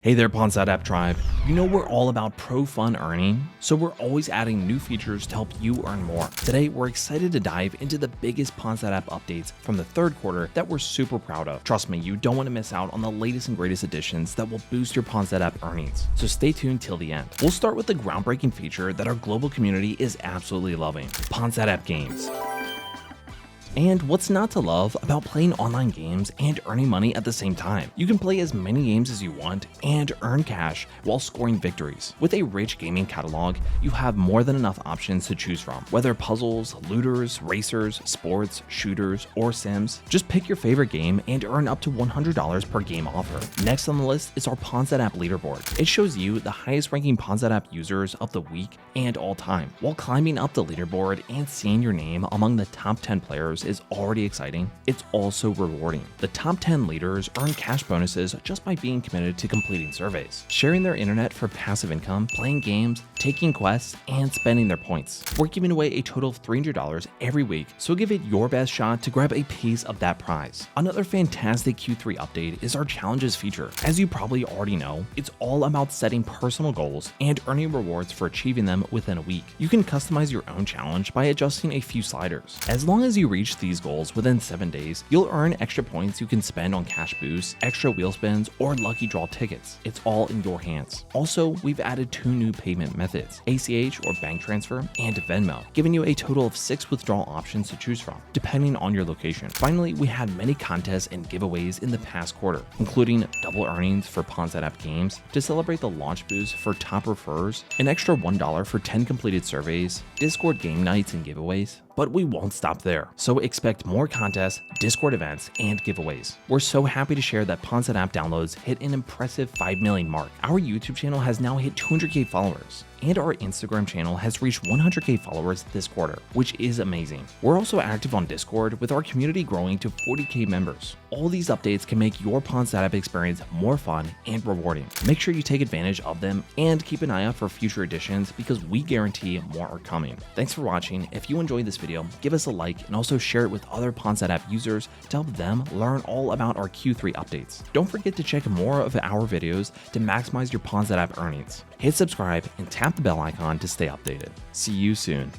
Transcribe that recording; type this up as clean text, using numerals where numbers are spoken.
Hey there, Pawns.app tribe. You know we're all about pro fun earning, so we're always adding new features to help you earn more. Today, we're excited to dive into the biggest Pawns.app updates from the third quarter that we're super proud of. Trust me, you don't want to miss out on the latest and greatest additions that will boost your Pawns.app earnings, so stay tuned till the end. We'll start with the groundbreaking feature that our global community is absolutely loving, Pawns.app games. And what's not to love about playing online games and earning money at the same time? You can play as many games as you want and earn cash while scoring victories. With a rich gaming catalog, you have more than enough options to choose from. Whether puzzles, looters, racers, sports, shooters, or sims, just pick your favorite game and earn up to $100 per game offer. Next on the list is our Pawns.app leaderboard. It shows you the highest ranking Pawns.app users of the week and all time. While climbing up the leaderboard and seeing your name among the top 10 players is already exciting, it's also rewarding. The top 10 leaders earn cash bonuses just by being committed to completing surveys, sharing their internet for passive income, playing games, taking quests, and spending their points. We're giving away a total of $300 every week, so give it your best shot to grab a piece of that prize. Another fantastic Q3 update is our challenges feature. As you probably already know, it's all about setting personal goals and earning rewards for achieving them within a week. You can customize your own challenge by adjusting a few sliders. As long as you reach these goals within 7 days, you'll earn extra points you can spend on cash boosts, extra wheel spins, or lucky draw tickets. It's all in your hands. Also, we've added 2 new payment methods, ACH or bank transfer, and Venmo, giving you a total of 6 withdrawal options to choose from, depending on your location. Finally, we had many contests and giveaways in the past quarter, including double earnings for Pawns.app games to celebrate the launch boost for top referrers, an extra $1 for 10 completed surveys, Discord game nights and giveaways. But we won't stop there, so expect more contests, Discord events, and giveaways. We're so happy to share that Pawns.app downloads hit an impressive 5 million mark. Our YouTube channel has now hit 200k followers, and our Instagram channel has reached 100k followers this quarter, which is amazing. We're also active on Discord, with our community growing to 40k members. All these updates can make your Pawns.app experience more fun and rewarding. Make sure you take advantage of them and keep an eye out for future editions, because we guarantee more are coming. Thanks for watching. If you enjoyed this video, give us a like and also share it with other Pawns.app users to help them learn all about our Q3 updates. Don't forget to check more of our videos to maximize your Pawns.app earnings. Hit subscribe and tap the bell icon to stay updated. See you soon.